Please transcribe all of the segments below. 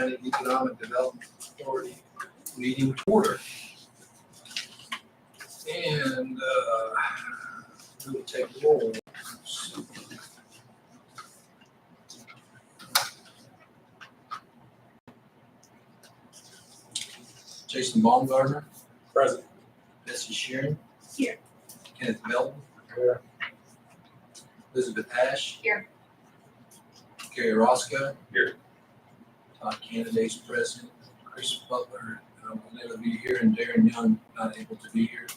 Economic Development Authority meeting to order. And we'll take roll. Jason Baumgartner. Present. Bessie Sheeran. Here. Kenneth Melton. Here. Elizabeth Ash. Here. Gary Roscoe. Here. Todd Candidates present. Chris Butler will never be here, and Darren Young not able to be here.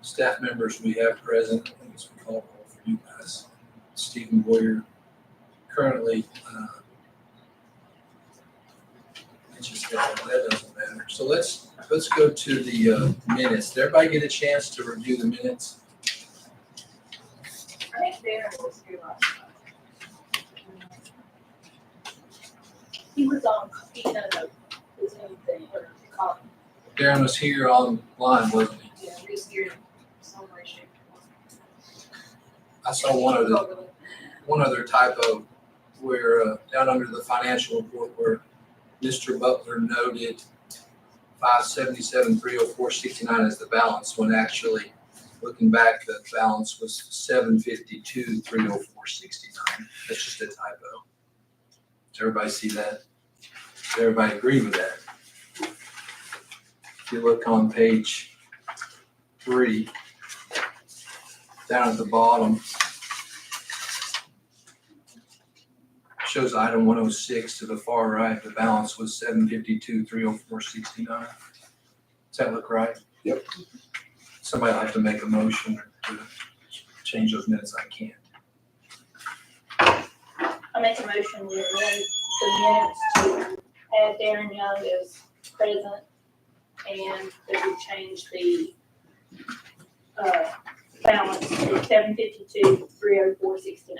Staff members we have present, I guess we call roll for you guys. Stephen Boyer currently. That doesn't matter. So let's go to the minutes. Did everybody get a chance to review the minutes? I think Darren was here last time. He was on, he done his own thing, or call it. Darren was here online, wasn't he? Yeah, he was here in some way, shape, I saw one other typo where down under the financial report where Mr. Butler noted 577,304.69 as the balance, when actually looking back, the balance was 752,304.69. That's just a typo. Does everybody see that? Does everybody agree with that? If you look on page 3, down at the bottom, shows item 106 to the far right. The balance was 752,304.69. Does that look right? Yep. Somebody will have to make a motion to change those minutes. I can't. I make a motion we amend the minutes to add Darren Young as present and that we change the balance to 752,304.69.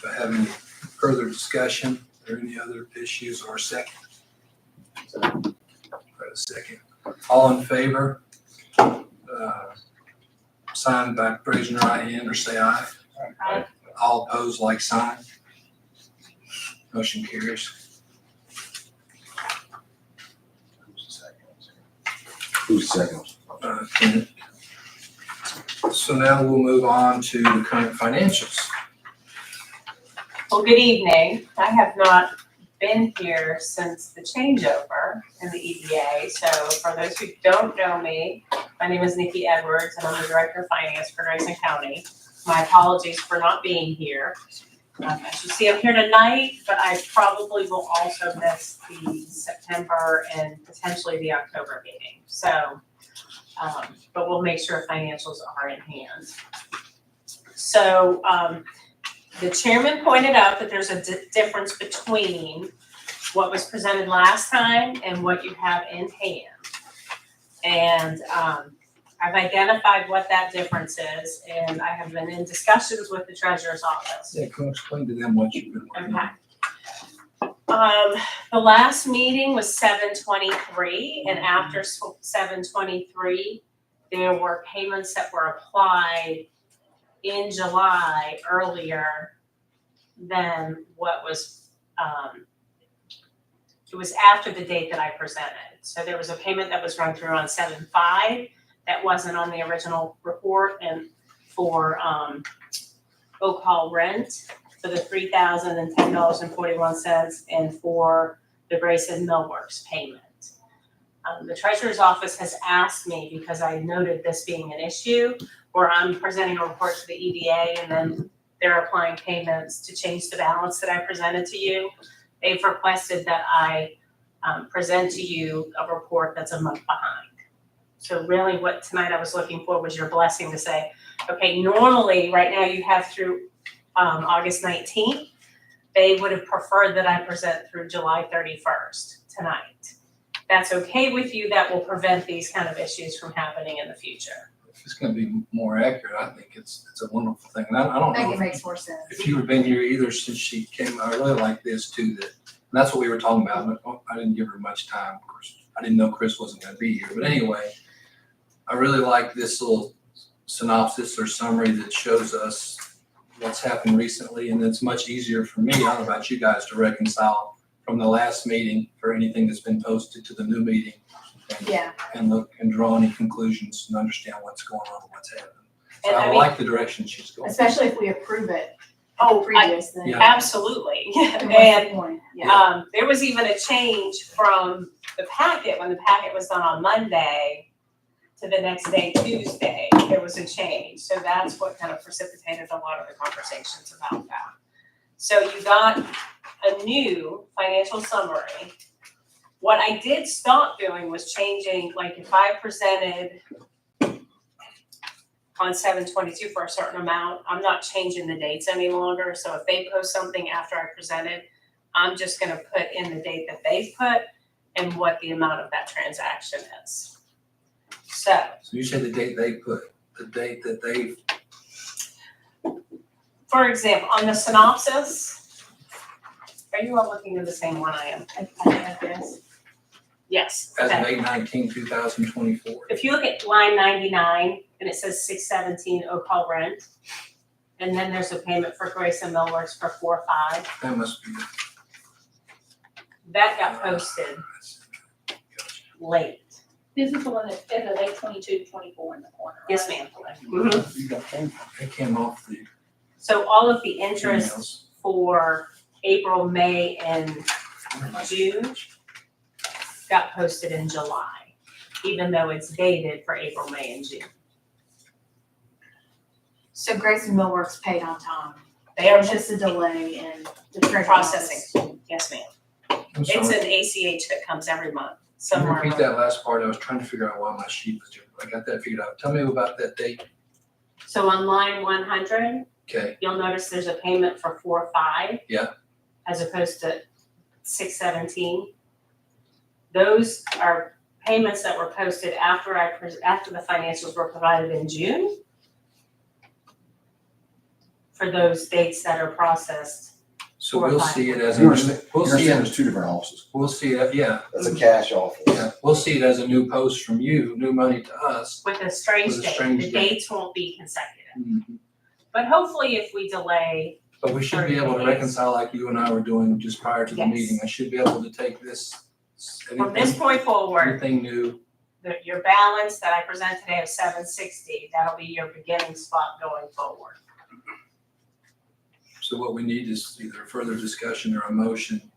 Do I have any further discussion or any other issues or a second? Right, a second. All in favor? Sign by raising your right hand or say aye. Aye. All opposed, like sign. Motion carries. Who's second? Kenneth. So now we'll move on to the current financials. Well, good evening. I have not been here since the changeover in the EDA. So for those who don't know me, my name is Nikki Edwards and I'm the Director of Finance for Grayson County. My apologies for not being here. As you see, I'm here tonight, but I probably will also miss the September and potentially the October meeting. So, but we'll make sure financials are in hand. So, the chairman pointed out that there's a difference between what was presented last time and what you have in hand. And I've identified what that difference is, and I have been in discussions with the treasurer's office. Yeah, can you explain to them what you've been working on? Okay. The last meeting was 7/23, and after 7/23, there were payments that were applied in July earlier than what was, it was after the date that I presented. So there was a payment that was run through on 7/5 that wasn't on the original report, and for Oak Hall rent for the $3,010.41 and for the Grayson Millworks payment. The treasurer's office has asked me, because I noted this being an issue, where I'm presenting a report to the EDA and then they're applying payments to change the balance that I presented to you. They've requested that I present to you a report that's a month behind. So really what tonight I was looking for was your blessing to say, okay, normally right now you have through August 19th. They would have preferred that I present through July 31st tonight. That's okay with you, that will prevent these kind of issues from happening in the future. If it's going to be more accurate, I think it's a wonderful thing. And I don't I think know it makes more sense. if you've been here either since she came. I really like this too. And that's what we were talking about. But I didn't give her much time. Of course, I didn't know Chris wasn't going to be here. But anyway, I really like this little synopsis or summary that shows us what's happened recently, and it's much easier for me, I don't know about you guys, to reconcile from the last meeting for anything that's been posted to the new meeting. Yeah. And look and draw any conclusions and understand what's going on and what's happening. So And I I mean- like the direction she's going. Especially if we approve it Oh, previous, then. Yeah. absolutely. Then what's And the point? Yeah. there was even a change from the packet, when the packet was done on Monday to the next day, Tuesday, there was a change. So that's what kind of precipitated a lot of the conversations about that. So you got a new financial summary. What I did stop doing was changing, like if I presented on 7/22 for a certain amount, I'm not changing the dates any longer. So if they post something after I presented, I'm just gonna put in the date that they've put and what the amount of that transaction is. So, So you say the date they put, the date that they've, for example, on the synopsis, are you all looking at the same one I am? I guess. Yes, as of okay. 8/19/2024. If you look at line 99, and it says 617 Opal rent, and then there's a payment for Grayson Millworks for 4/5, That must be it. that got posted late. This is the one that says of 8/22/24 in the corner, right? Yes, ma'am. You got paid. It came off the So all of the interest emails. for April, May, and June got posted in July, even though it's dated for April, May, and June. So Grayson Millworks paid on time. They There are was just a delay in the treasurer's processing. office. Yes, ma'am. I'm It's sorry. an ACH that comes every month, Can you somewhere. repeat around- that last part? I was trying to figure out why my sheet was different. I got that figured out. Tell me about that date. So on line 100, Okay, you'll notice there's a payment for 4/5. Yeah. As opposed to 6/17. Those are payments that were posted after after the financials were provided in June. For those dates that are processed. so 4 or we'll 5. see it as a, You we'll understand, you see understand it, there's two different offices. we'll see it, yeah. That's a cash office. Yeah, we'll see it as a new post from you, new money to us. With a strange With a date, strange the date. dates won't be consecutive. Mhm. But hopefully if we delay, But we should be able to 30 days. reconcile like you and I were doing just prior to the Yes. meeting. I should be able to take this, from this point forward, anything new. your balance that I present today of 760, that'll be your beginning spot going forward. So what we need is either a further discussion or a motion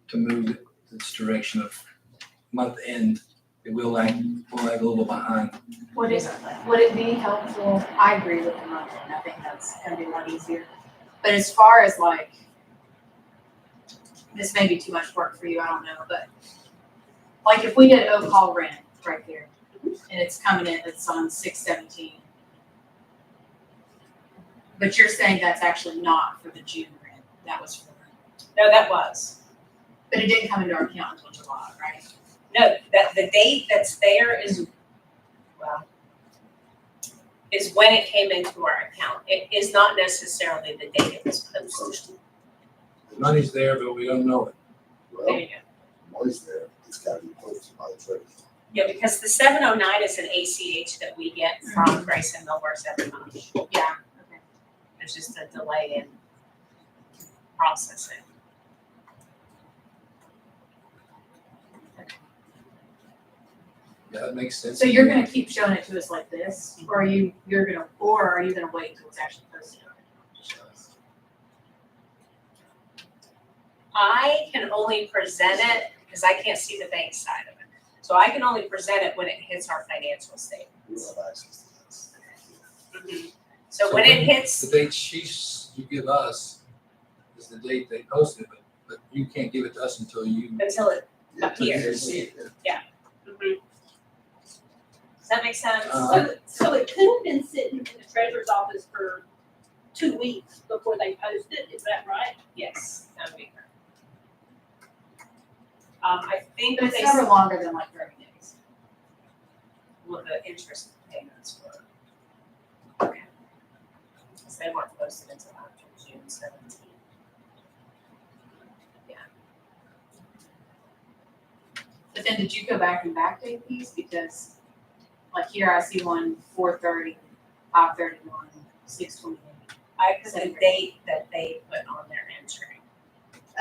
to move this direction of month end. We'll lag a little behind. Would it be helpful? I agree with the month end. I think that's gonna be a lot easier. But as far as like, this may be too much work for you, I don't know, but like if we did Oak Hall rent right there, and it's coming in, it's on 6/17. But you're saying that's actually not for the June rent, that was for, No, that was. but it didn't come into our account until July, right? No, that the date that's there is, well, is when it came into our account. It is not necessarily the date it was posted. The money's there, but we don't know it. There Well, you go. money's there, it's gotta be posted by the treasurer. Yeah, because the 709 is an ACH that we get from Grayson Millworks every month. Yeah, okay. There's just a delay in processing. Yeah, that makes sense. So you're gonna keep showing it to us like this, or are you gonna wait until it's actually posted on it to show us? I can only present it, because I can't see the bank side of it. So I can only present it when it hits our financial statement. We don't have access to this. So when it hits, The date you give us is the date they posted, but you can't give it to us until you. until it Yeah, appears. see it. Does that make sense? So it could have been sitting in the treasurer's office for 2 weeks before they posted, is that right? Yes, that would be correct. I think But that it's they, never longer than like 30 days. well, the interest payments were. Okay. Because they weren't posted until after June 17th. But then did you go back and backdate these? Because like here I see one 4/30, 5/31, 6/28. I put the date that they put on their entry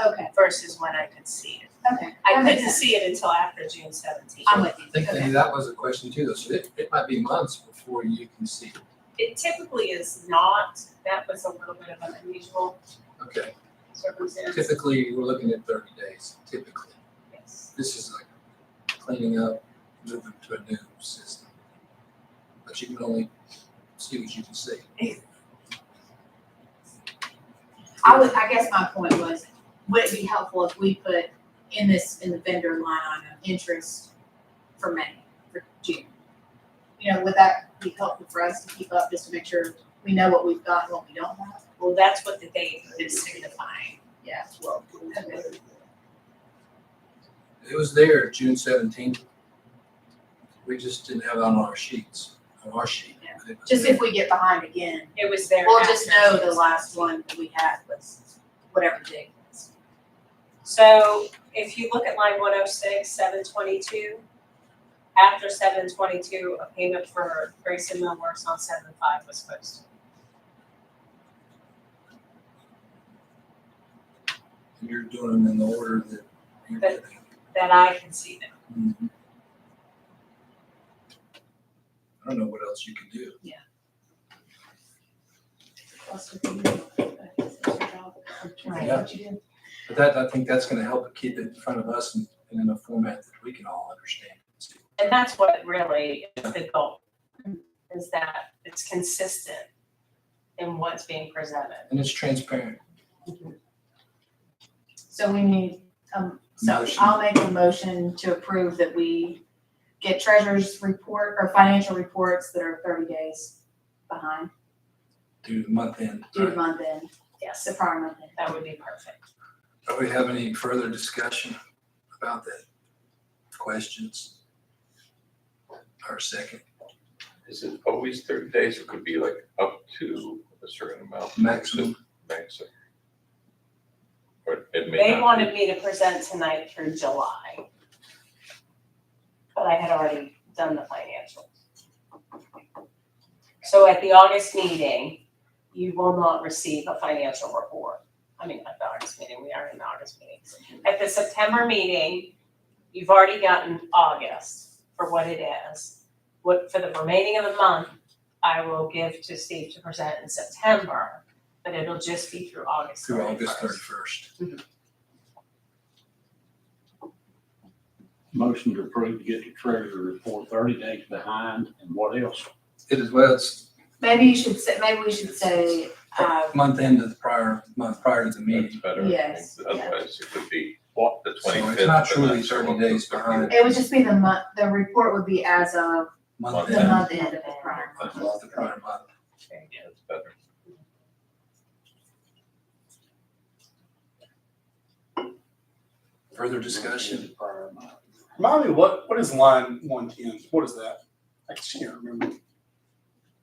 Okay, versus when I could see it. okay. I That makes couldn't sense. see it until after June 17th. I'm with you. I think Okay. maybe that was a question too, though, so it might be months before you can see it. It typically is not, that was a little bit of an unusual Okay, circumstance. typically, we're looking at 30 days, typically. Yes. This is like cleaning up, moving to a new system. But you can only see what you can see. I guess my point was, would it be helpful if we put in the vendor line item, interest for May, for June? You know, would that be helpful for us to keep up, just to make sure we know what we've got and what we don't have? Well, that's what the date is signifying. Yeah. Well, it was there, yeah. It was there, June 17th. We just didn't have it on our sheets, on our sheet. Yeah. but it was Just there. if we get behind again, It was there. we'll just after know the June last 17th. one that we had was whatever the date was. So if you look at line 106, 722, after 722, a payment for Grayson Millworks on 7/5 was posted. And you're doing them in the order that you're But- getting. That I can see them. Mhm. I don't know what else you can do. Yeah. But that, I think that's gonna help keep it in front of us and in a format that we can all understand. And that's what really is the goal, is that it's consistent in what's being presented. And it's transparent. So we need, so Motion. I'll make a motion to approve that we get treasurer's report or financial reports that are 30 days behind, Due to month end. due to month end, Yes, the prior month end. that would be perfect. Do we have any further discussion about that? Questions? Or second, Is it always 30 days or could it be like up to a certain amount? maximum? Maximum. Or it may They not be. wanted me to present tonight through July. But I had already done the financials. So at the August meeting, you will not receive a financial report. I mean, at the August meeting, we are in the August meeting. At the September meeting, you've already gotten August for what it is. What, for the remaining of the month, I will give to Steve to present in September, but it'll just be through August 31st. Through August 31st. Motion to approve to get the treasurer report 30 days behind, and what else? It is, well, it's Maybe we should say, month end of the prior month, prior to the That's meeting. better. Yes, Otherwise, it could be what, the So 25th. it's not but truly so 30 days behind. it would just be the report would be as of Month the end month end of the prior month. of the prior month. That's better. Further discussion? Remind me, what is line 110? What is that? I can't remember.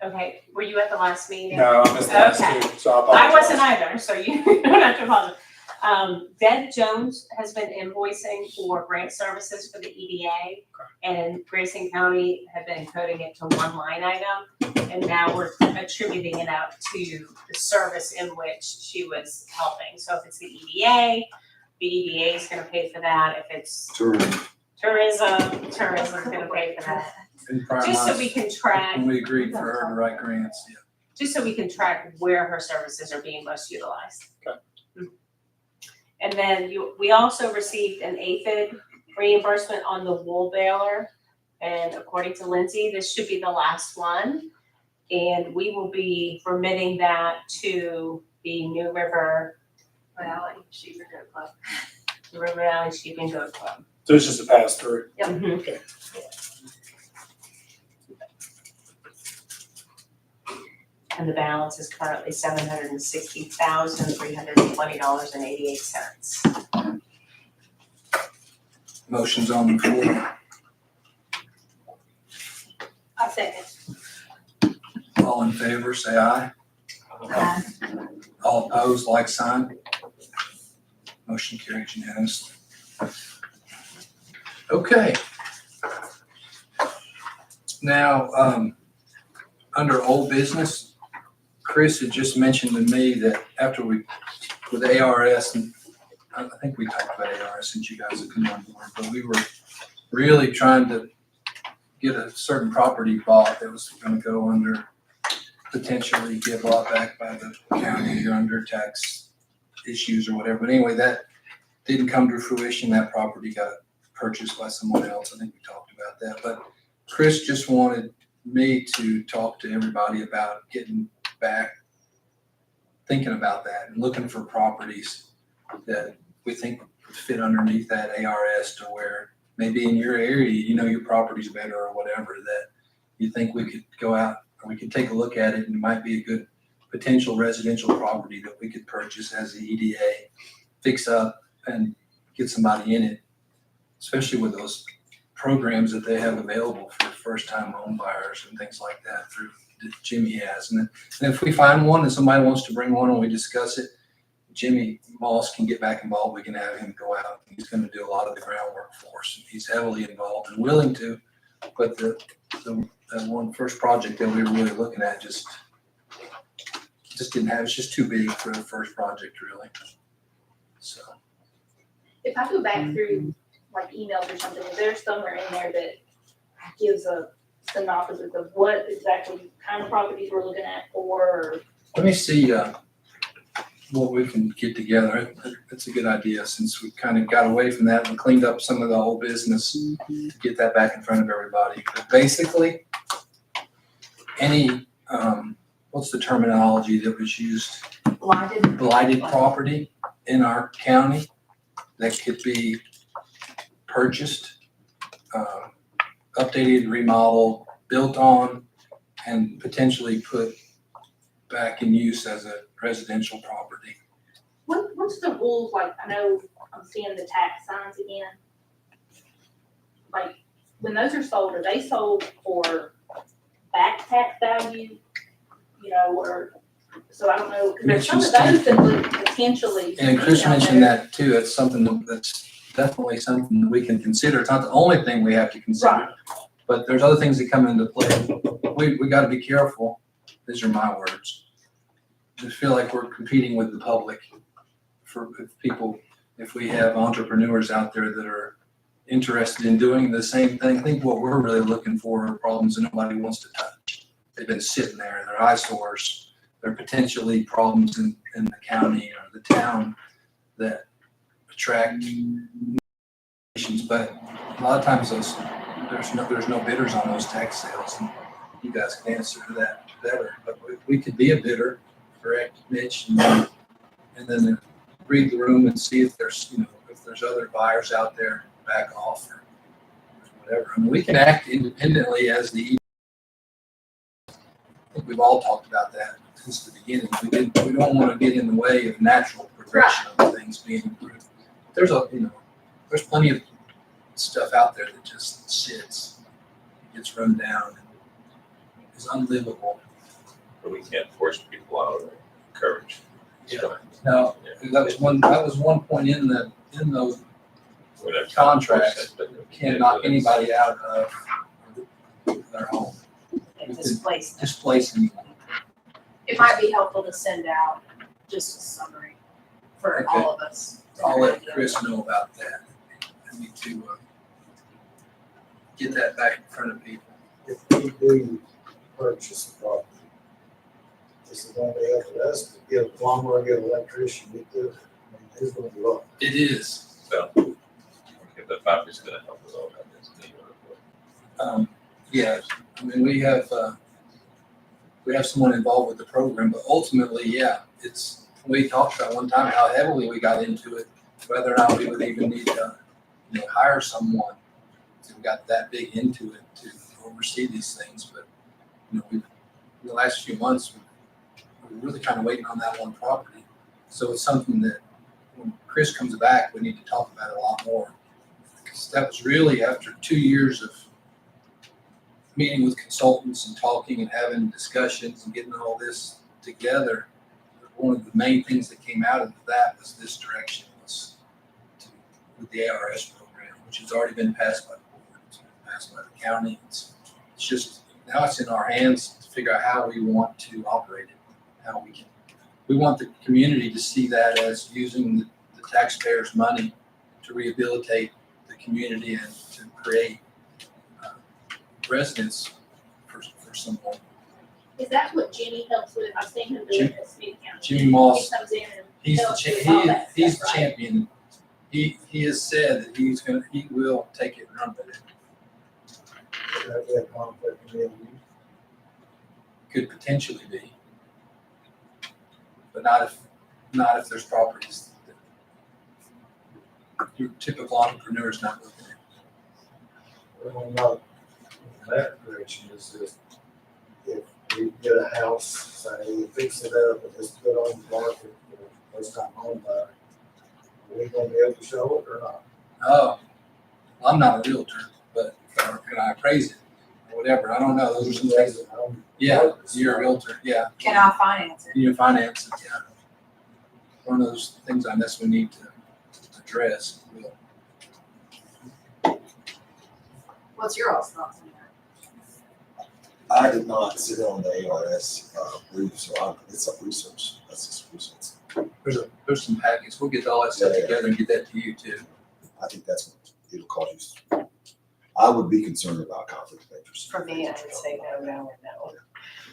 Okay, were you at the last meeting? No, I missed the last Okay. two, so I apologize. I wasn't either, so you don't have to apologize. Deb Jones has been invoicing for grant services for the EDA, and Grayson County had been coding it to one line item, and now we're attributing it out to the service in which she was helping. So if it's the EDA is gonna pay for that. If it's tourism's gonna pay for that. In prior Just so months, we can track. when we agreed for her to write grants, yeah. Just so we can track where her services are being most utilized. Okay. And then we also received an aphid reimbursement on the wool baler. And according to Lindsay, this should be the last one. And we will be remitting that to the New River Valley Sheep and Goat Club. The River Valley Sheep and Goat Club. So it's just a pass through. Mhm. Okay. And the balance is currently $760,320.88. Motion's on the floor. I second. All in favor, say aye. All opposed, like sign. Motion carries unanimously. Okay. Now, under old business, Chris had just mentioned to me that after with ARS, and I think we talked about ARS since you guys have come on board, but we were really trying to get a certain property bought that was gonna go under, potentially get bought back by the county or under tax issues or whatever. But anyway, that didn't come to fruition. That property got purchased by someone else. I think we talked about that. But Chris just wanted me to talk to everybody about getting back, thinking about that and looking for properties that we think would fit underneath that ARS to where maybe in your area, you know, your property's better or whatever, that you think we could go out or we could take a look at it and it might be a good potential residential property that we could purchase as the EDA, fix up and get somebody in it, especially with those programs that they have available for first-time home buyers and things like that through that Jimmy has. And if we find one and somebody wants to bring one and we discuss it, Jimmy Moss can get back involved. We can have him go out. He's going to do a lot of the groundwork for us. He's heavily involved and willing to, but the one first project that we were really looking at just didn't have, it's just too big for the first project really. So. If I go back through like emails or something, is there somewhere in there that gives a synopsis of what exactly kind of properties we're looking at or? Let me see what we can get together. That's a good idea since we kind of got away from that and cleaned up some of the old business to get that back in front of everybody. But basically, any, what's the terminology that was used? Blighted property in our county that could be purchased, updated, remodeled, built on, and potentially put back in use as a residential property. What's the rules, like, I know I'm seeing the tax signs again. Like, when those are sold, are they sold for back tax value, you know, or, so I don't know, 'cause there's some of those that would potentially. And Chris be out mentioned there. that too. It's something that's definitely something that we can consider. It's not the only thing we have to consider, Right. but there's other things that come into play. We gotta be careful. These are my words. Just feel like we're competing with the public for people, if we have entrepreneurs out there that are interested in doing the same thing. I think what we're really looking for are problems that nobody wants to touch. They've been sitting there, they're eyesores, they're potentially problems in the county or the town that attract nations. But a lot of times there's no bidders on those tax sales, and you guys can answer to that better. But we could be a bidder, correct, Mitch? And then read the room and see if there's, if there's other buyers out there, back off or whatever. I mean, we can act independently as the, I think we've all talked about that since the beginning. We don't want to get in the way of natural progression of things being improved. There's there's plenty of stuff out there that just sits, gets run down, and is unlivable. But we can't force people out or encourage. Yeah. Now, that was one point in those We're not contracts. but Can't knock anybody out of their home, And displace them. displace anyone. It might be helpful to send out just a summary for Okay. all of us. I'll let Chris know about that. I need to get that back in front of people. If we do purchase a property, this is gonna be up to us to get a plumber, get an electrician, get this, I mean, who's gonna do it? It is. So, if the property's gonna help us all, that's the. Yeah, I mean, we have someone involved with the program, but ultimately, yeah, we talked about one time how heavily we got into it, whether or not we would even need to, hire someone. So we got that big into it to oversee these things, but, in the last few months, we're really kind of waiting on that one property. So it's something that when Chris comes back, we need to talk about it a lot more. Because that was really after 2 years of meeting with consultants and talking and having discussions and getting all this together. One of the main things that came out of that was this direction with the ARS program, which has already been passed by the board, it's been passed by the county. It's just, now it's in our hands to figure out how we want to operate it. how we want the community to see that as using the taxpayers' money to rehabilitate the community and to create residence for someone. Is that what Jimmy helps with? I've seen him do it at Smith County. Jimmy Moss, He comes in and he's the helps with all that he's stuff, the right? champion. He has said that he will take it and run with it. That conflict of interest. Could potentially be, but not if there's properties that your typical entrepreneur is not looking at. Well, not in that direction is just, if we get a house, say, fix it up and just put on the market for first time home buyer, are we gonna be able to show it or not? Oh, well, I'm not a realtor, but can I appraise it or whatever? I don't know. Those are some things. Yeah, you're a realtor. Yeah. Can I finance it? You finance it, yeah. One of those things I guess we need to address. What's your all's thoughts on that? I did not sit on the ARS brief, so it's a research. That's just research. There's some packets. We'll get all that stuff together and get that to you too. I think that's what it'll cause you. I would be concerned about conflict of interest. For me, I would say no, no,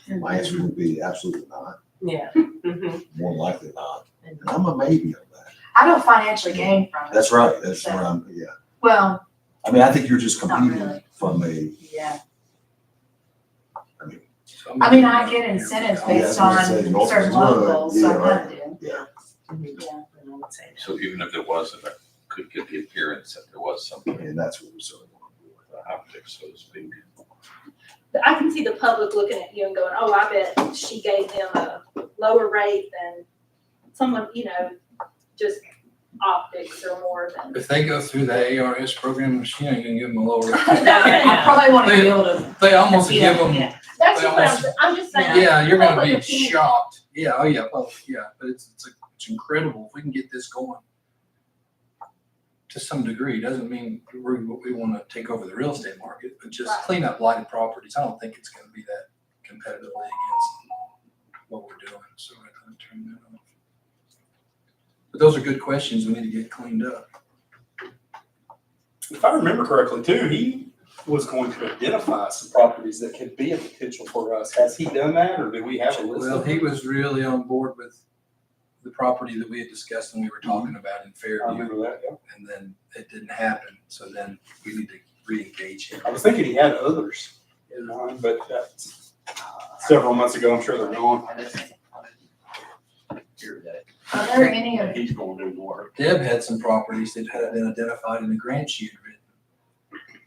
and no. My answer would be absolutely not, Yeah. Mhm. more than likely not. And I'm a maybe on that. I don't financially gain from it. That's right, that's where I'm, yeah. Well, I mean, I think you're just Not competing really. from a, yeah. So I mean, I get incentives based on certain locals, so I kind of do. yeah. Yeah. And I would say no. So even if there wasn't, I could get the appearance that there was something And that's what we sort of want to do with with the optics, so to speak. But I can see the public looking at you and going, oh, I bet she gave them a lower rate than someone, just optics or more than. If they go through the ARS program, she ain't gonna give them a lower rate. I probably want to be able to. They almost see give that, them, yeah. That's just what I'm just saying. yeah, you're gonna public be opinion. shocked. Yeah, oh yeah, well, yeah, but it's incredible if we can get this going. To some degree, doesn't mean we wanna take over the real estate market, but just Right. clean up blighted properties. I don't think it's gonna be that competitively against what we're doing, so I'm gonna turn that off. But those are good questions. We need to get cleaned up. If I remember correctly too, he was going to identify some properties that could be a potential for us. Has he done that, or do we have a list? Well, of he them? was really on board with the property that we had discussed and we were talking about in I Fairview, remember that, yeah. and then it didn't happen, so then we need to re-engage him. I was thinking he had others in mind, but that's several months ago. I'm sure they're gone. Are there any of, He's gonna do the work. Deb had some properties that had been identified in the grant she had written,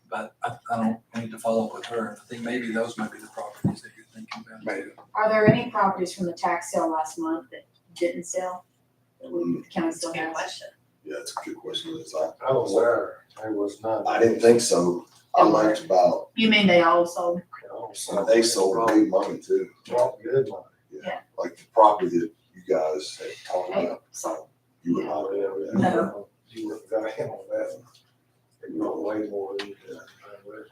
but I need to follow up with her. I think maybe those might be the properties that you're thinking about. Maybe. are there any properties from the tax sale last month that didn't sell? That the county still Good has? question. Yeah, that's a good question. It's I was there, there was none. I didn't think so. I learned about, You mean they all sold? they sold big money too. Well, good money. Yeah. Like the property that you guys had talked Hey, about, sold. you would Oh, yeah, No. you were got him on that one. They wrote way more than that.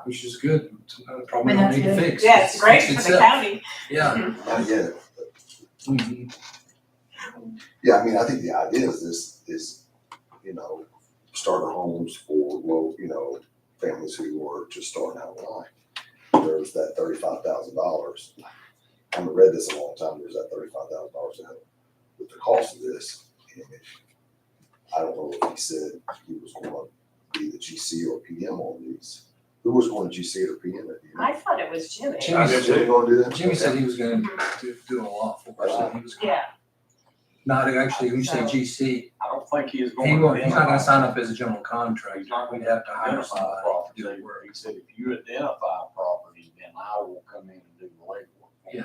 Which is good. It's not a problem we I mean, don't need to that's fix. Yeah, it's great for Fix the itself. county. Yeah. not yet. Mhm. Yeah, I mean, I think the idea is this, starter homes for low, families who are just starting out in life. There's that $35,000. I haven't read this in a long time. There's that $35,000 to help with the cost of this. And I don't know if he said he was going to be the GC or PM on these. Who was going to GC or PM it? I thought it was Jimmy. Jimmy Is Jimmy going to do that? Jimmy said he was gonna do a lot for us, and he was Yeah. not actually, when you say GC, I don't think he is he going won't, to. he's not gonna sign up as a general contractor. He's not We'd gonna have to hire identify a somebody property. to do the work. He said, if you identify a property, then I will come in and do the legwork. Yeah,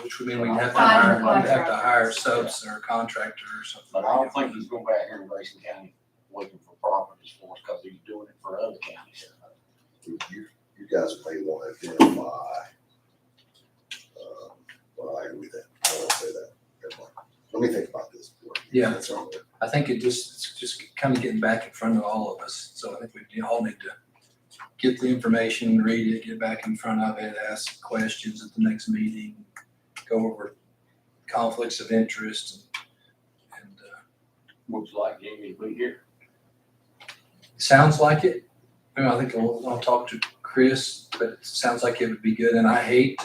which would mean we'd have to Hire hire, we'd have to contractors. hire subs or a contractor or something. But I don't think he's going back here in Grayson County looking for properties for us, because he's doing it for other counties. You guys may want to identify, well, I agree with that. I won't say that. Never mind. Let me think about this. Yeah. That's all right. I think it's just kind of getting back in front of all of us, so I think we all need to get the information, read it, get back in front of it, ask questions at the next meeting, go over conflicts of interest and Looks like Jamie will be here. sounds like it. I think I'll talk to Chris, but it sounds like it would be good, and I hate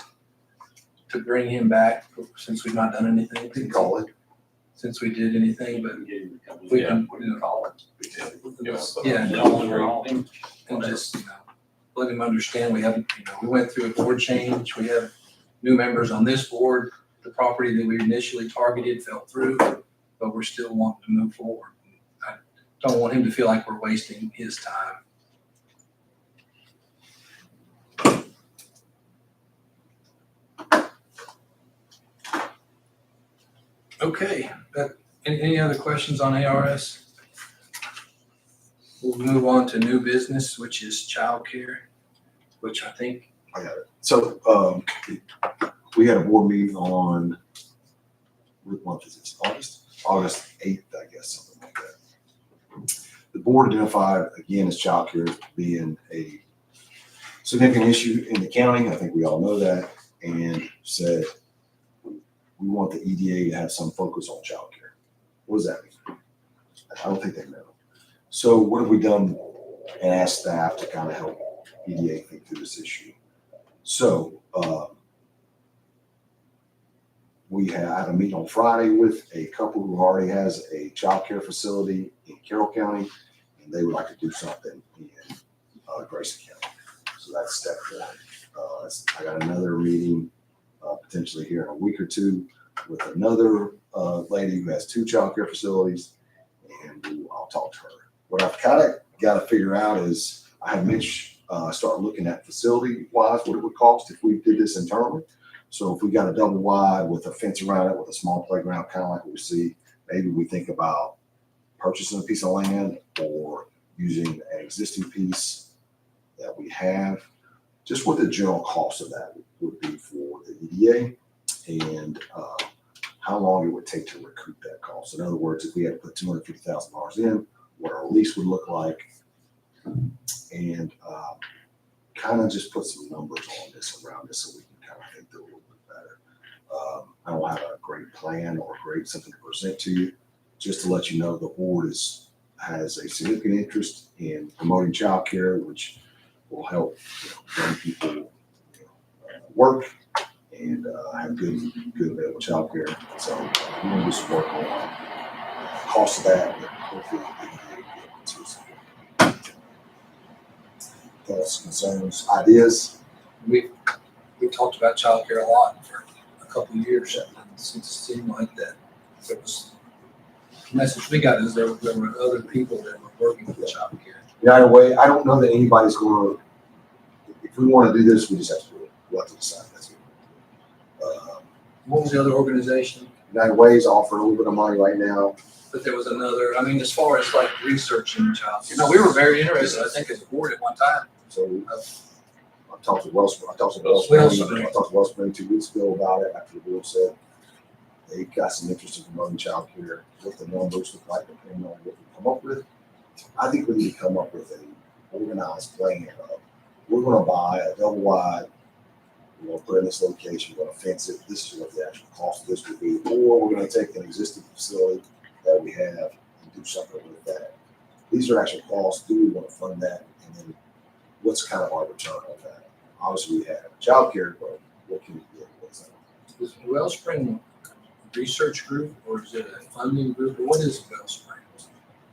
to bring him back since we've not done You can anything, call it. since we did anything, but we Yeah, can, we can call it. Yeah, no. and just, let him understand we haven't, we went through a board change, we have new members on this board. The property that we initially targeted fell through, but we're still wanting to move forward. I don't want him to feel like we're wasting his time. Okay, any other questions on ARS? We'll move on to new business, which is childcare, which I think, I got it. So, we had a board meeting on, what month is this, August? August 8th, I guess, something like that. The board identified, again, as childcare being a significant issue in the county. I think we all know that, and said, we want the EDA to have some focus on childcare. What does that mean? I don't think they know. So what have we done and asked staff to kind of help EDA think through this issue? So I had a meeting on Friday with a couple who already has a childcare facility in Carroll County, and they would like to do something in Grayson County. So that's step one. I got another meeting potentially here in a week or two with another lady who has 2 childcare facilities, and I'll talk to her. What I've kind of got to figure out is I had Mitch start looking at facility-wise what it would cost if we did this internally. So if we got a double wide with a fence around it with a small playground, kind of like what we see, maybe we think about purchasing a piece of land or using an existing piece that we have. Just what the general cost of that would be for the EDA and how long it would take to recoup that cost. In other words, if we had to put $250,000 in, what our lease would look like, and kind of just put some numbers on this around this so we can kind of think through a little bit better. I don't have a great plan or something to present to you. Just to let you know, the board has a significant interest in promoting childcare, which will help young people work and have good available childcare. So we're going to do some work on the cost of that, and hopefully we can get to some thoughts, concerns, ideas. we've talked about childcare a lot for a couple of years, and it seemed like that there was, the message we got is there were other people that were working with childcare. Either way, I don't know that anybody's going to, if we want to do this, we just have to do it. We'll have to decide. That's it. What was the other organization? United Way's offering a little bit of money right now. But there was another, as far as like researching childcare, we were very interested, I think, as a board at one time. So I talked to Wellspring 2 weeks ago about it after the board said they got some interest in promoting childcare, what the numbers look like depending on what we come up with. I think we need to come up with an organized plan of we're going to buy a double wide, we're going to put it in this location, we're going to fence it, this is what the actual cost of this would be, or we're going to take an existing facility that we have and do something with that. These are actual costs. Do we want to fund that? And then what's kind of our return on that? Obviously, we have childcare, but what can we get? What's that? Is Wellspring a research group or is it a funding group? Or what is Wellspring?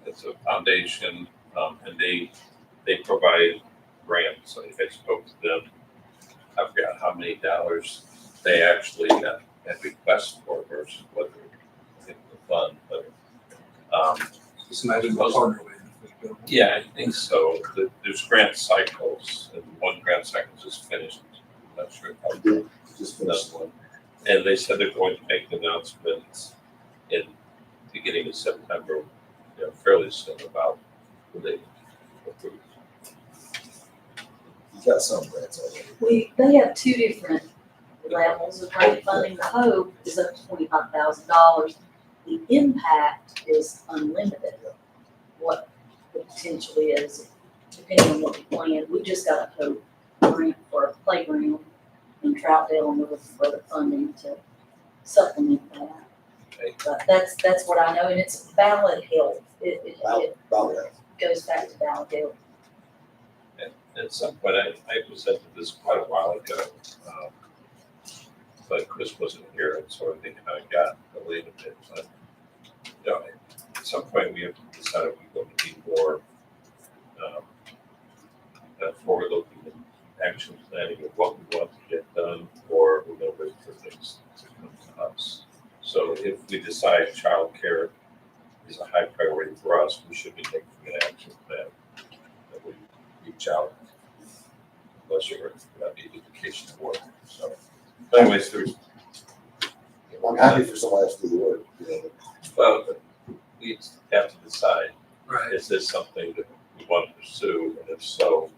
It's a foundation, and they provide grants. So I spoke to them. I forgot how many dollars they actually have requests for versus what they're in the fund, but Somebody to partner with. yeah, I think so. There's grant cycles, and one grant cycle just finished. I'm not sure how We did just finish another one. And they said they're going to make an announcement in beginning of September, fairly soon about what they approve. You got some grants already. They have 2 different levels of grant funding. The Hope is up to $25,000. The Impact is unlimited. What the potential is, depending on what we plan. We just got a Hope grant for a playground in Troutdale, and we're looking for the funding to supplement that. Okay. But that's what I know, and it's ballot health. It About that. goes back to ballot health. At some point, I presented this quite a while ago, but Chris wasn't here, and so I think I got delayed a bit. But you know, at some point, we have to decide if we're going to be more forward-looking action planning of what we want to get done, or we're going to wait for things to come to us. So if we decide childcare is a high priority for us, we should be making an action plan that we reach out, unless you're not needing vacation to work. So, but anyways, there's, I'm happy for somebody else to do the work, you know. well, we have to decide, Right. is this something that we want to pursue? And if so,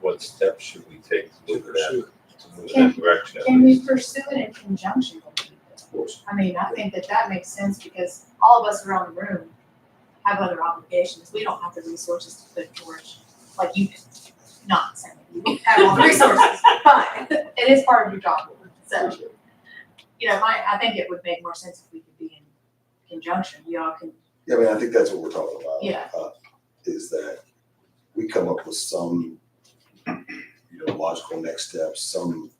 what steps should we take to move in that direction? at Can we least? pursue it in conjunction with people? Of course. I mean, I think that makes sense because all of us around the room have other obligations. We don't have the resources to put towards, like you, not saying that you have all the resources, but it is part of your job. So, you know, I think it would make more sense if we could be in conjunction. We all can, Yeah, I mean, I think that's what we're talking about. Yeah. Is that we come up with some, logical next steps, some,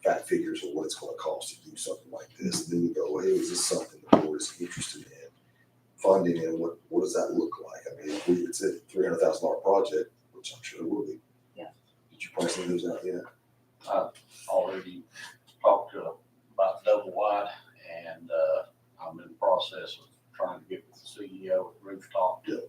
fat figures of what it's gonna cost to do something like this. And then we go, hey, is this something the board is interested in funding, and what does that look like? I mean, if it's a $300,000 project, which I'm sure it will be. Yeah. Did you price any of those out yet? I've already talked to about double wide, and I'm in the process of trying to get with the CEO at Rooftop to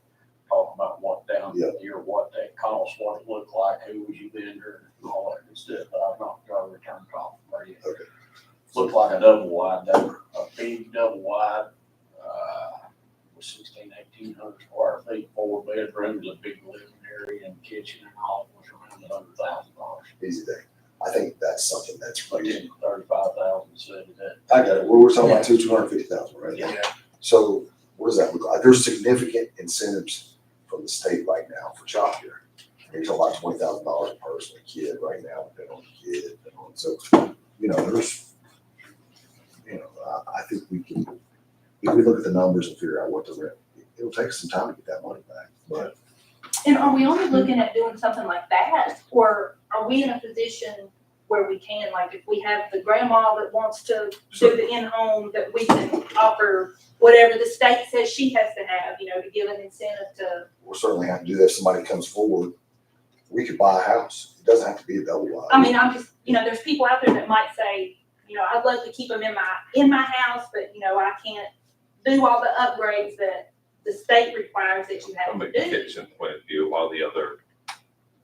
talk about what down here, what that costs, what it looked like, who was your vendor, and all that good stuff. But I've not got a return call from her yet. Okay. Looked like a double wide, though, a big double wide, with 1,600-1,800 square feet, 4 bedrooms, a big living area and kitchen and all, was around $100,000. Easy thing. I think that's something that's But really, then 35,000 said that. I got it. We're talking about $250,000, right? Yeah. So what does that look like? There's significant incentives from the state right now for childcare. You're talking about $20,000 a person, a kid right now, depending on the kid. So, there's, I think we can, if we look at the numbers and figure out what the rent, it'll take some time to get that money back, but And are we only looking at doing something like that, or are we in a position where we can, like, if we have the grandma that wants to do the in-home, that we can offer whatever the state says she has to have, to give an incentive to, we'll certainly have to do that. If somebody comes forward, we could buy a house. It doesn't have to be a double wide. I mean, I'm just, there's people out there that might say, I'd love to keep them in my house, but, I can't do all the upgrades that the state requires that you have From to a do. kitchen point of view, all the other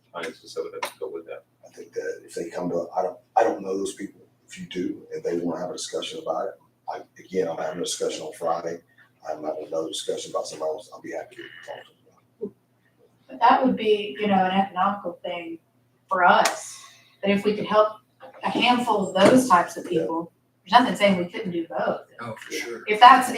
appliances that would have to go with that. I think that if they come to, I don't know those people. If you do, and they want to have a discussion about it, I'm having a discussion on Friday. I'm having another discussion about somebody else. I'll be happy to talk to them. but that would be, an economical thing for us. That if we could help a handful of those types of people, there's nothing saying we couldn't do both. Oh, for sure. If that's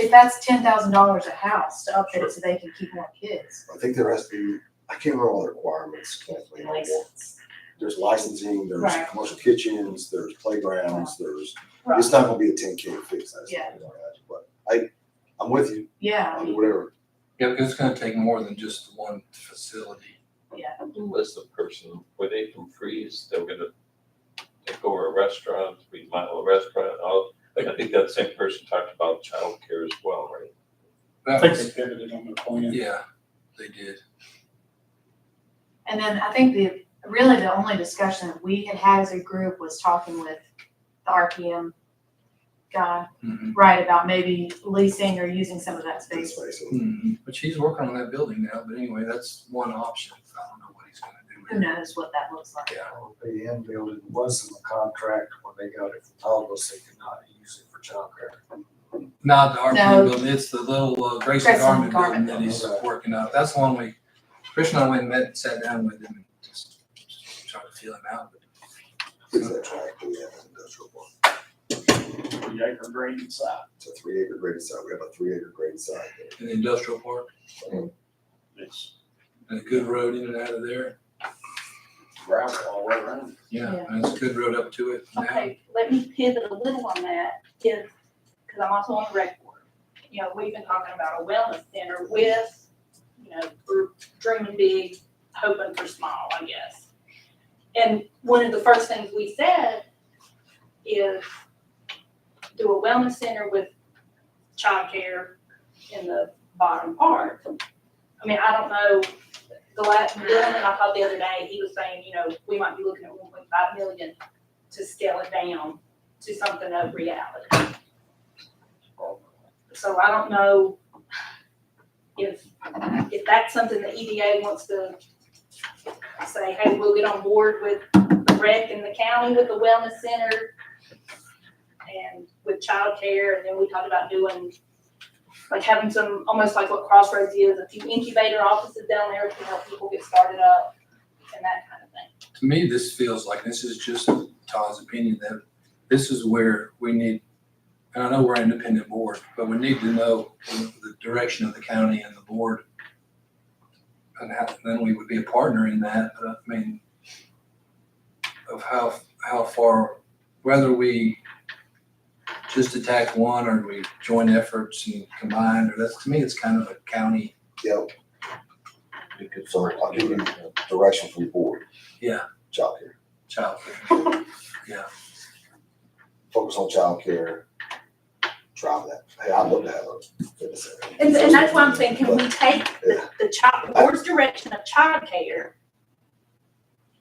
$10,000 a house to upfit it so they can keep more kids. I think there has to be, I can't remember all the requirements, Kathleen. License. There's licensing, there's Right. commercial kitchens, there's playgrounds, Right. it's not gonna be a 10K fix. That's Yeah. not gonna happen, but I'm with you Yeah, on whatever. Yeah, because it's gonna take more than just one facility. yeah. Who was the person, were they from Freeze, they were gonna take over a restaurant, remodel a restaurant, I think that same person talked about childcare as well, right? I think they pivoted on their plan. Yeah, they did. And then I think the only discussion that we had as a group was talking with the RPM guy, Mhm. right, about maybe leasing or using some of that This space. way, so Mhm. But she's working on that building now, but anyway, that's one option. I don't know what he's gonna do Who with it. knows what that looks like. Yeah. PM building was in the contract when they got it from Douglas, they could not use it for childcare. Not the RP No. building, it's the little Grayson Grayson Garment Garment building that he's building. working out. That's the one Chris and I went and met and sat down with him and just tried to feel him out. who's that track that we have in industrial park? 3-acre grading site. It's a 3-acre graded site. We have a 3-acre graded site there. In the industrial park, It's and a good road in and out of there. gravel all the way around. Yeah, and it's a good road up to it now. Okay, let me pivot a little on that, because I'm also on the rec board. You know, we've been talking about a wellness center with, you know, we're dreaming big, hoping for small, I guess. And one of the first things we said is do a wellness center with childcare in the bottom part. I mean, I don't know, the last, Dylan and I talked the other day, he was saying, you know, we might be looking at 1.5 million to scale it down to something of reality. So I don't know if that's something the EDA wants to say, hey, we'll get on board with the rec in the county with the wellness center and with childcare, and then we talked about doing, like having some, almost like what Crossroads is, a few incubator offices down there to help people get started up and that kind of thing. To me, this feels like, this is just Todd's opinion, that this is where we need, and I know we're an independent board, but we need to know the direction of the county and the board. And then we would be a partner in that, but I mean, of how far, whether we just attack one or we join efforts and combine, or that's, to me, it's kind of a county. Yep. So I'll give you direction from the board. Yeah. Childcare. Yeah. Focus on childcare. Drive that. Hey, I'd love to have a fitness center. And that's why I'm saying, can we take the board's direction of childcare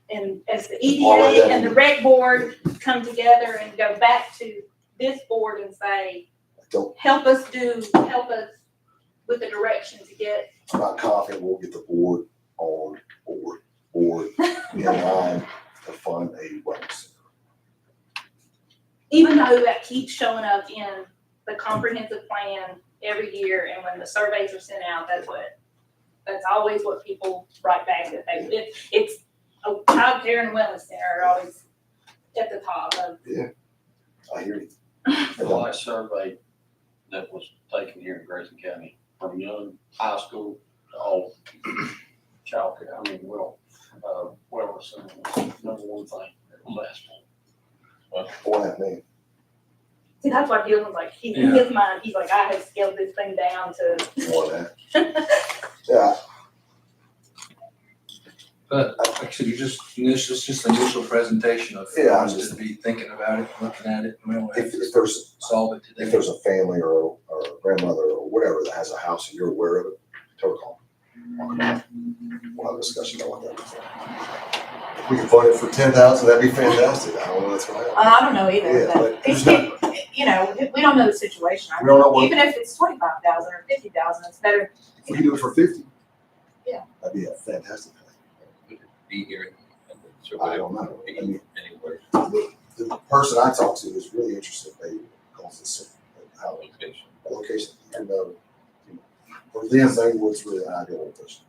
and as the EDA and the rec board come together and go back to this board and say, help us with the direction to get. I'm not confident we'll get the board on board in line to fund a wellness center. Even though that keeps showing up in the comprehensive plan every year, and when the surveys are sent out, that's always what people write back, that it's a childcare and wellness center are always at the top of. Yeah, I hear you. The last survey that was taken here in Grayson County, from young high school to all childcare, wellness center was number one thing that was asked for. 4.5 million. See, that's why Dylan's like, in his mind, he's like, I have scaled this thing down to. More than that. Yeah. But actually, it's just an initial presentation of, Yeah, I'm just to be thinking about it, looking at it, and we don't have If to there's solve it today. If there's a family or a grandmother or whatever that has a house and you're aware of it, tell her call. We'll have a discussion about that. If we can fund it for 10,000, that'd be fantastic. I don't know what's gonna happen. I don't know either, Yeah, but but there's not- you know, we don't know the situation. I We don't know what- Even if it's 25,000 or 50,000, it's better. If we can do it for 50. Yeah. That'd be a fantastic thing. Be here. I don't know. I mean, Anywhere, the person I talked to is really interested. They calls this how location. location, even though, for them, they was really an ideal location.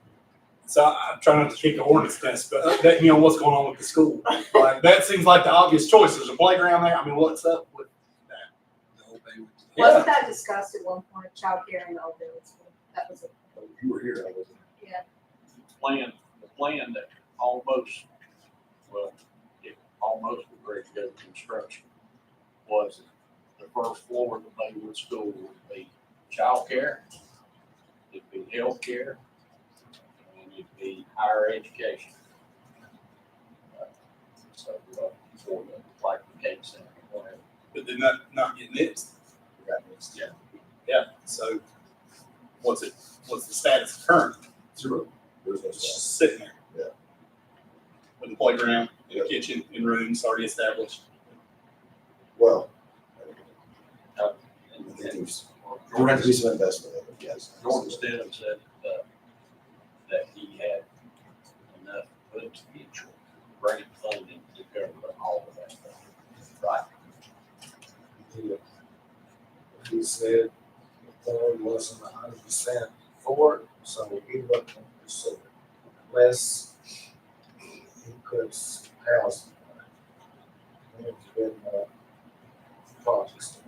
So I'm trying not to kick the hornet's nest, but that, you know, what's going on with the school? Like, that seems like the obvious choice. There's a playground there. I mean, what's up with that? Wasn't that discussed at one point, childcare in the old village school? That was You were here, I wasn't. The plan that almost was ready to go to construction was the first floor of the Maywood School would be childcare, it'd be healthcare, and it'd be higher education. For the, like the Cape Center, whatever. But they're not getting it. We got this. Yeah. Yeah. So what's the status current? Zero. There's no It's staff. just sitting there. Yeah. With the playground, and the kitchen, and rooms already established. Well, And- I think and there's, we're gonna have to do some investment in it, yes. Jordan Stidham said that he had enough potential grant funding to cover all of that stuff. Right. He said the board wasn't 100% for it, so he wasn't gonna pursue it unless he puts housing into getting projects.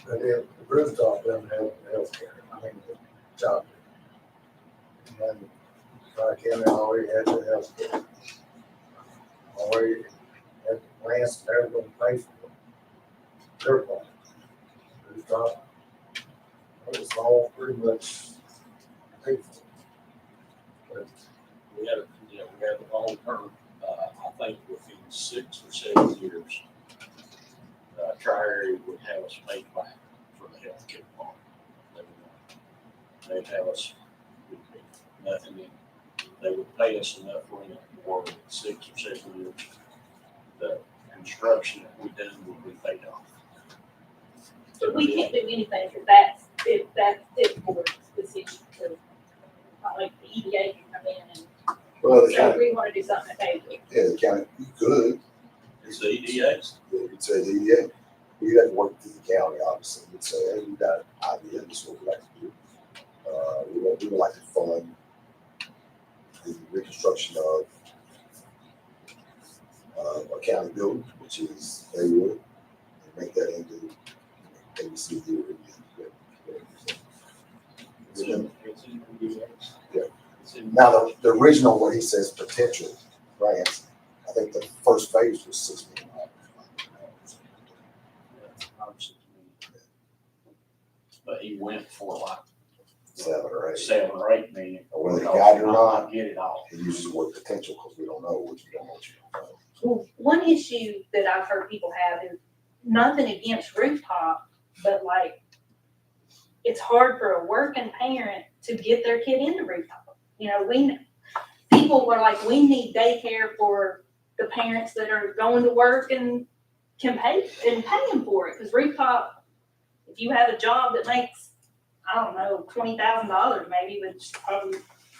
But the rooftop doesn't have healthcare, I mean, the child. And Tri-County already had the healthcare. Already had the plans, and everyone paid for it. Their part. Rooftop. It was all pretty much paid for. But We had, we had a long term, I think within 6 or 7 years, Tri-Area would have us paid back for the healthcare part. They'd have us, we'd pay nothing in. They would pay us enough rent for 6 or 7 years. The construction that we done would be paid off. But we can't do anything if that's it for this issue, because not like the EDA can come in and Well, the say, county, we wanna do something at Baywood. yeah, the county, you could, It's the EDAs. you could say, yeah, you'd have to work through the county, obviously, you'd say, hey, we got an idea, this is what we'd like to do. We would like to fund the reconstruction of a county building, which is Baywood, and make that into ABC here. It's in EDAs. Yeah. It's in. Now, the original, what he says, potential grants, I think the first phase was $6 million. But he went for like 7 or 8. 7 or 8 million. Or whether he got it or not, Get it all. he uses the word potential because we don't know what you don't know what you don't know. Well, one issue that I've heard people have is nothing against rooftop, but like, it's hard for a working parent to get their kid into rooftop. You know, people were like, we need daycare for the parents that are going to work and can pay for it, because rooftop, if you have a job that makes, I don't know, $20,000 maybe, which is probably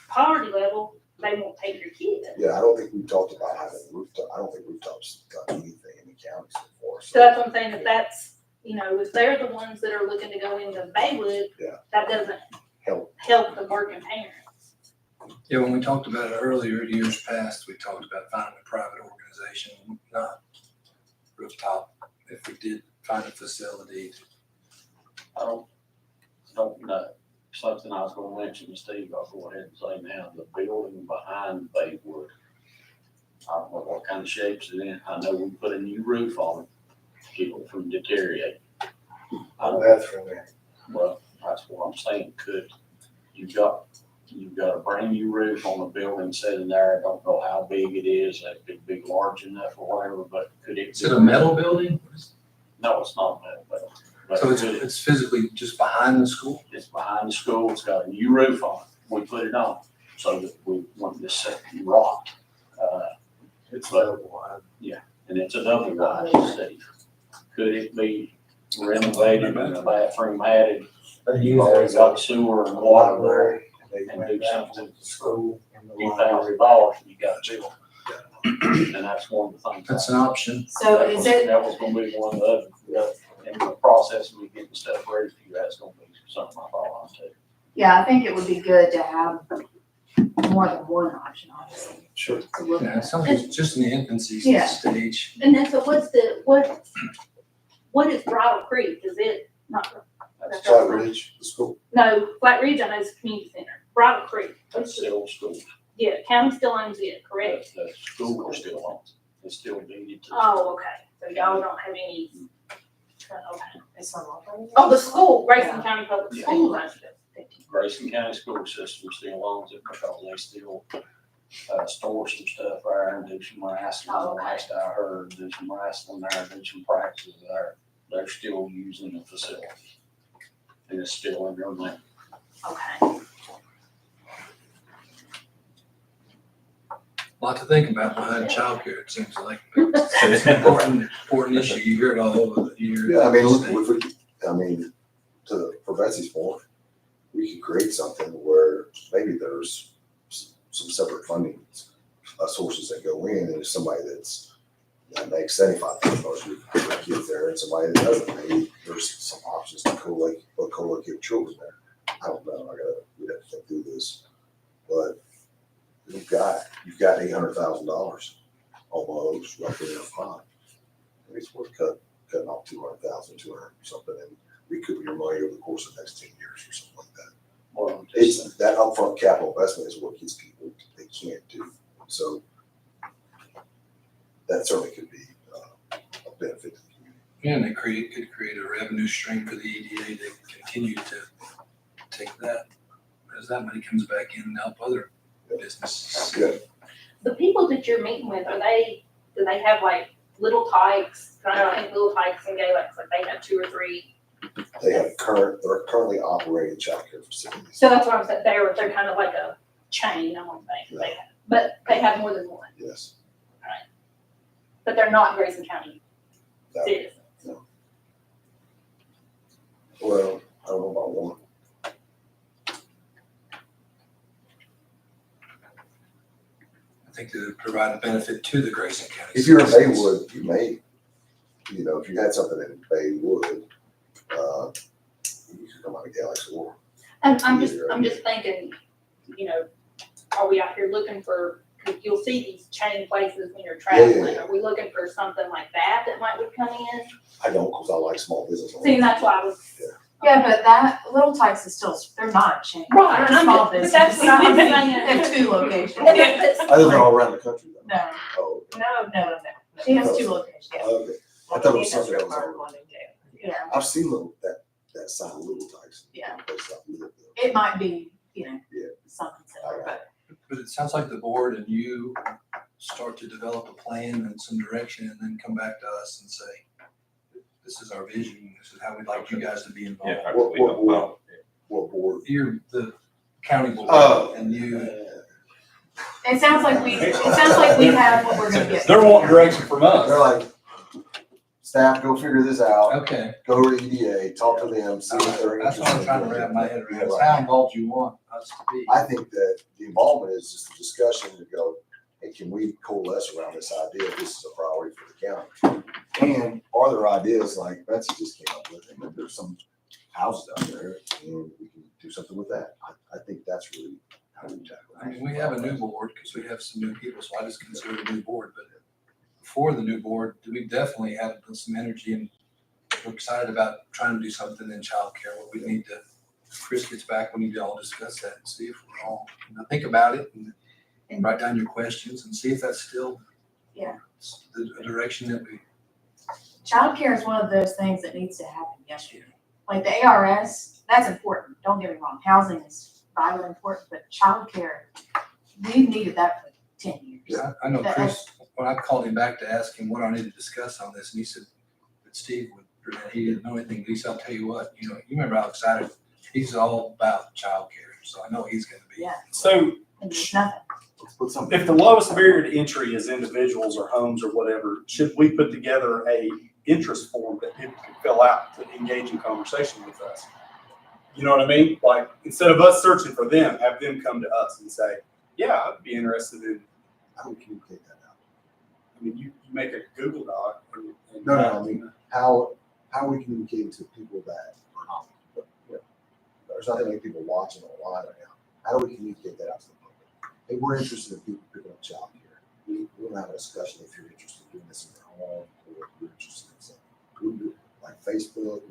poverty level, they won't take your kid. Yeah, I don't think we've talked about having rooftop, I don't think rooftops got anything in the counties before, So that's what I'm saying, if that's, you know, if they're the ones that are looking to go into Baywood, Yeah. that doesn't Help. the working parents. Yeah, when we talked about it earlier, years past, we talked about finding a private organization, not rooftop, if we did find a facility. I don't know. Something I was gonna mention to Steve, I'll go ahead and say now, the building behind Baywood. I don't know what kind of shapes it in. I know we put a new roof on it to keep it from deteriorating. I don't, bathroom there. well, that's what I'm saying, you've got a brand new roof on the building sitting there. I don't know how big it is, that could be large enough or whatever, but could it? Is it a metal building? No, it's not metal, but. So it's physically just behind the school? It's behind the school, it's got a new roof on it, we put it on, so that we want this set rot. It's But- double wide. And it's a double wide, safe. Could it be renovated and the bathroom added? They You've use already it got sewer and water there, They and went do down something. to the school and the $2,000, library. you got to build. And that's one of the things. That's an option. So is it, That was gonna be one of the other, in the process of me getting stuff ready for you, that's gonna be something I thought on too. yeah, I think it would be good to have more than one option, obviously, Sure. to look Yeah, at. it's something just in the infancy Yeah. stage. And then, so what is Bridle Creek? Is it not, That's Flat Ridge, the school. no, Flat Ridge, I know is a community center. Bridle Creek, That's still school. yeah, county still owns it, correct? The school is still on, it's still needed to. Oh, okay, so y'all don't have any, okay. It's on operating. Oh, the school, Grayson Yeah. County Public Yeah. Schools owns it. Grayson County School System still owns it because they still, store some stuff there and do some wrestling, Oh, okay. last I heard, do some wrestling there, do some practices there. They're still using the facility. And it's still in their name. Okay. Lot to think about behind childcare, it seems like. It's an important issue. You hear it all over the years. Yeah, I mean, look, if we, I mean, for Betsy's point, we could create something where maybe there's some separate funding sources that go in, and if somebody that makes $75,000, you put their kids there, and somebody that doesn't, maybe there's some options to co-locate children there. I don't know, we'd have to think through this, but you've got $800,000 almost roughly in a pot. Maybe it's worth cutting off 200,000, 200 something, and recoup your money over the course of the next 10 years or something like that. Well, I'm It's, just, that upfront capital investment is what gets people, they can't do. So that certainly could be a benefit to the community. And it could create a revenue stream for the EDA to continue to take that, as that money comes back in and help other businesses. Good. The people that you're meeting with, do they have like little tykes? I know, I think Little Tykes and Galax, like they have 2 or 3. They're currently operating childcare facilities. So that's what I'm saying, they're kind of like a chain, I won't say, but they have more than one, Yes. but they're not Grayson County No. citizens. Well, I don't know about one. I think to provide a benefit to the Grayson County. If you're in citizens. Baywood, you may, if you had something in Baywood, you could come out of Galaxy or. And I'm just thinking, are we out here looking for, because you'll see these chain places when you're traveling, are we looking for something like that would come in? I don't, because I like small business owners. See, that's why I was. Yeah, but that Little Tykes is still, they're not a chain. Right, They're a small but business. that's what I'm They saying. have 2 locations. And it's- I live all around the country though. No, Oh, no. She has 2 locations. okay. I thought it was something else. Yeah, I've seen that side of Little Tykes. Yeah. Place I've lived there. it might be, Yeah. something similar, but But it sounds like the board and you start to develop a plan and some direction and then come back to us and say, this is our vision, this is how we'd like you guys to be involved. Yeah, What- we what don't board? know. What board? You're the county board Oh. and you, it sounds like we have what we're gonna get. They're wanting direction from us. They're like, staff, go figure this out, okay. go to EDA, talk to them, see if they're That's interested. what I'm trying to wrap my head around, is how involved you want us to be. I think that the involvement is just a discussion to go, hey, can we coalesce around this idea? This is a priority for the county. And are there ideas like Betsy just came up with, and there's some houses out there and we can do something with that. I think that's really how we tackle it. I mean, we have a new board because we have some new people, so I just consider it a new board, but before the new board, we definitely have some energy and we're excited about trying to do something in childcare. What we need to, if Chris gets back, we need to all discuss that and see if we're all, think about it and write down your questions and see if that's still the direction that we. Childcare is one of those things that needs to happen yesterday. Like the ARS, that's important, don't get me wrong, housing is vitally important, but childcare, we've needed that for 10 years. Yeah, I know Chris, when I called him back to ask him what I need to discuss on this, and he said that Steve would, he didn't know anything, but he said, I'll tell you what, you remember how excited, he's all about childcare, so I know he's gonna be. Yeah. So And there's nothing. Let's put something. if the lowest barrier to entry is individuals or homes or whatever, should we put together a interest form that people can fill out to engage in conversation with us? You know what I mean? Like, instead of us searching for them, have them come to us and say, yeah, I'd be interested in, How do we communicate that out? I mean, you make a Google Doc. And No, I mean, how we communicate to people that are not, there's not that many people watching online right now. How do we communicate that out to the public? Hey, we're interested in people picking up childcare. We want to have a discussion if you're interested in doing this in your home or if you're interested in something. We do like Facebook,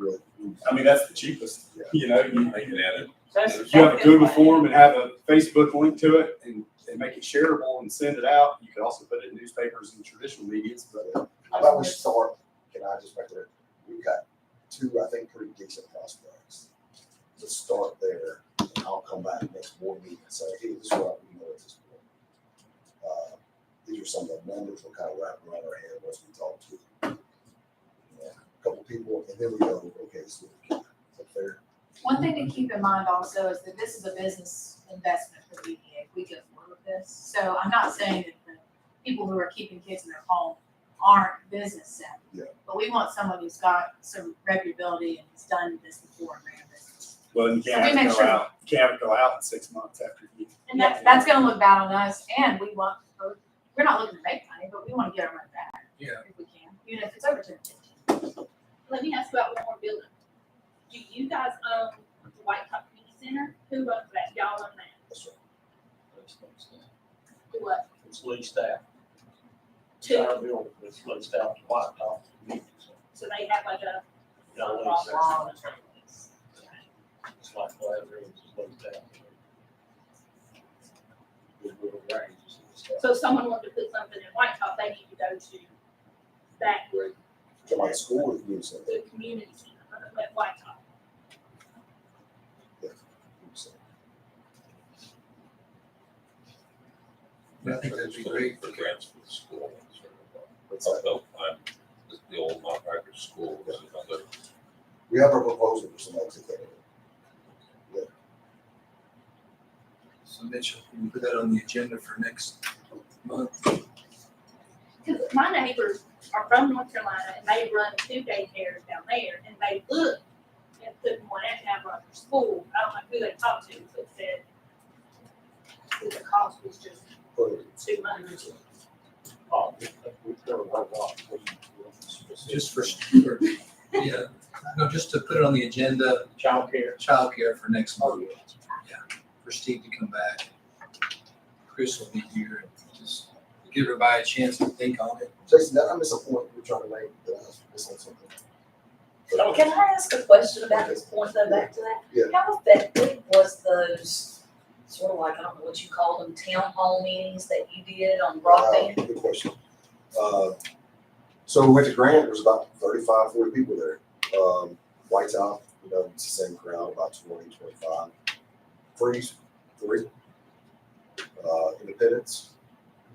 I mean, that's the cheapest, Yeah. you They can add it. you have a Google form and have a Facebook link to it and make it shareable and send it out. You could also put it in newspapers and traditional medias, but How about we start, can I just make it, we've got 2, I think, pretty decent prospects. Let's start there, and I'll come back next board meeting and say, hey, this is what we know at this point. These are some of the numbers we'll kind of wrap around our head once we talk to a couple people, and then we go, okay, so up there. One thing to keep in mind also is that this is a business investment for the EDA. We go forward with this. So I'm not saying that the people who are keeping kids in their home aren't business savvy. Yeah. But we want someone who's got some reputability and has done this before and ran a business. well, you So can't we have make to go sure- out. You can't have to go out in 6 months after you. And That's gonna look bad on us, and we're not looking to make money, but we wanna get our money back. Yeah. If we can, even if it's over 10. let me ask about one more building. Do you guys own the White Top Community Center? Who owns that? Y'all own that? That's right. Do what? it's leased out. It's Two, our building, it's leased out to White Top. so they have like a. Yeah, lease. like collateral, just like that. With little ranges and stuff. So if someone wanted to put something in White Top, they need to go to that group, To my school or community center? the community center at White Top. I think that'd be great. For grants for the school. What's that? Although I'm, the old Mount Racker school, was another, We have a proposal for some exit there. So Mitchell, can you put that on the agenda for next month? Because my neighbors are from North Carolina and they run 2 daycares down there and they looked at putting one at Navajo school. I don't know who they talked to, but said that the cost was just too much. We've got a lot of Just for, yeah, no, just to put it on the agenda, childcare for next month. Yeah, for Steve to come back. Chris will be here, and just give everybody a chance to think on it. Jason, I miss a point we're trying to make, that I was missing something. Can I ask a question about this point, though, back to that? Yeah. How effective was those, sort of like, I don't know what you call them, town hall meetings that you did on broadband? Good question. So we went to Grant, there was about 35, 40 people there. White Top, it's the same crowd, about 20, 25. Freeze, 3. Independence,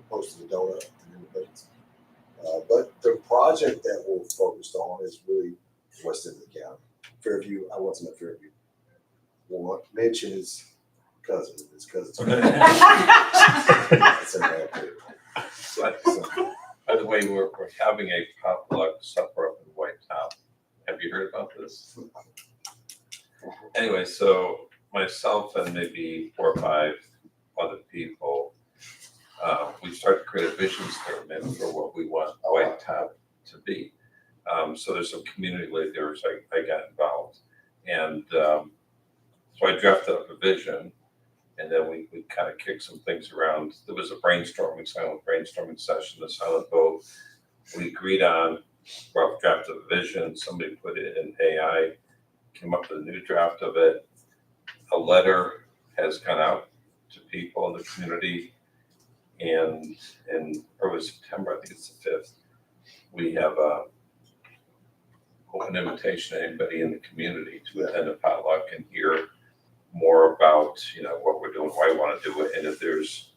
posted a donut in Independence. But the project that we're focused on is really west end of the county. Fairview, I wasn't at Fairview. Well, Mitch and his cousin, It's in that too. So, by the way, we're having a potluck supper up in White Top. Have you heard about this? Anyway, so myself and maybe 4 or 5 other people, we started to create a vision statement for what we want White Top to be. So there's some community leaders, I got involved. And so I drafted up a vision, and then we kind of kicked some things around. There was a silent brainstorming session, the silent vote. We agreed on rough draft of the vision. Somebody put it in AI, came up with a new draft of it. A letter has gone out to people in the community. And in early September, I think it's the 5th, we have a open invitation to anybody in the community to attend a potluck and hear more about, what we're doing, why we want to do it, and if there's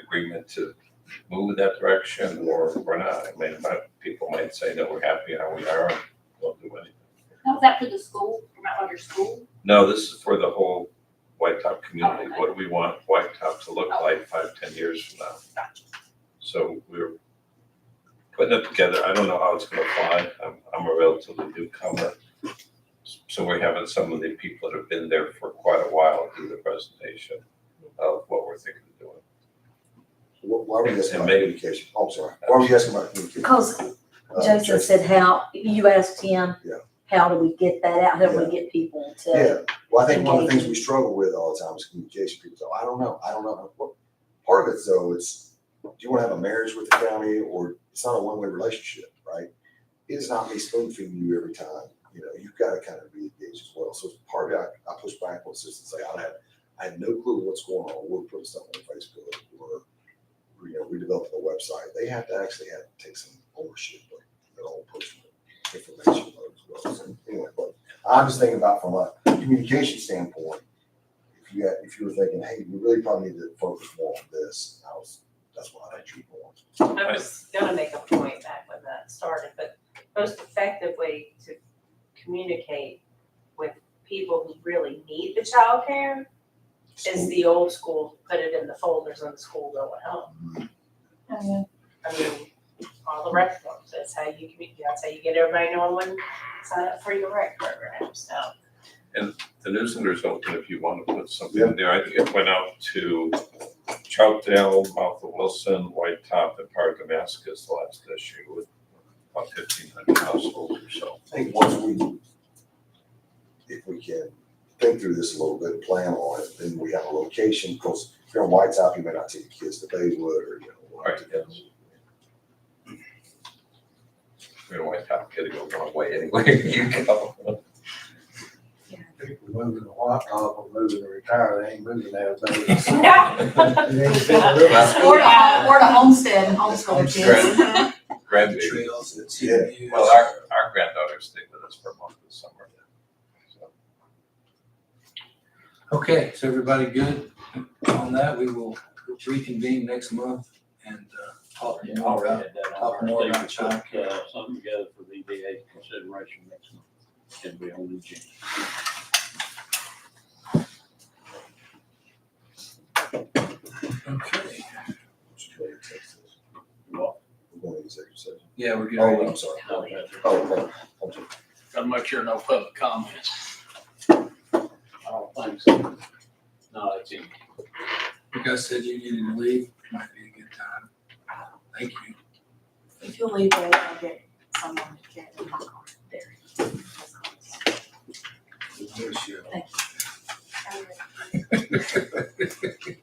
agreement to move in that direction or not. I mean, people might say, no, we're happy how we are, and won't do anything. Now, was that for the school, for Mount Rushmore School? No, this is for the whole White Top community. Oh, okay. What do we want White Top to look like 5, 10 years from now? So we're putting it together. I don't know how it's going to fly. I'm a relatively newcomer. So we're having some of the people that have been there for quite a while do the presentation of what we're thinking of doing. Why were you asking And about maybe- communication? Oh, I'm sorry. Why were you asking about communication? Because Jason said you asked him, Yeah. how do we get that out? How do Yeah. we get people to? Yeah, well, I think one of the things we struggle with all the time is communication. People say, I don't know. Well, part of it though, it's, do you want to have a marriage with the county, or it's not a one-way relationship, right? It's not me spoon feeding you every time. You've got to kind of be engaged as well. So part of it, I push back on this and say, I have no clue what's going on. We're putting stuff on Facebook, or we developed a website. They have to take some ownership of the whole pushing information as well. So anyway, but I'm just thinking about from a communication standpoint, if you were thinking, hey, we really probably need to focus more on this, that's why I think you're going. I was gonna make a point back when that started, but most effective way to communicate with people who really need the childcare is the old school, put it in the folders on the school going home. I mean, all the rec forms, that's how you communicate, that's how you get everybody knowing when to sign up for your rec program, so. The newsletter's open if you want to put something in there. I think it went out to Troutdale, Mouth of Wilson, White Top, and part of Damascus the last issue with about 1,500 households or so. I think if we can think through this a little bit, plan on it, then we have a location, because if you're on White Top, you may not take the kids to Baywood or, Right, yes. You're in White Top, gotta go one way anyway. You go. moving the white top or moving the retire, they ain't moving nowadays. Or to homestead and homeschool kids. Grandbaby. Trails that Yeah. CMU. Well, our granddaughters stay with us for a month this summer. So, Okay, so everybody good on that? We will reconvene next month and talk Yeah, more already about, had that on talk our more thing. about We put, childcare. something together for the EDA consideration next month. It'll be on the agenda. Okay, Well, We're going to executive session. yeah, we're getting Oh, ready. I'm sorry. no, that's- Oh, okay. Gotta make sure no public comments. I don't think so. No, it's in. You guys said you needed to leave, might be a good time. Thank you. If you'll leave there, I'll get someone to get in my car there. Yes, you. Thank you.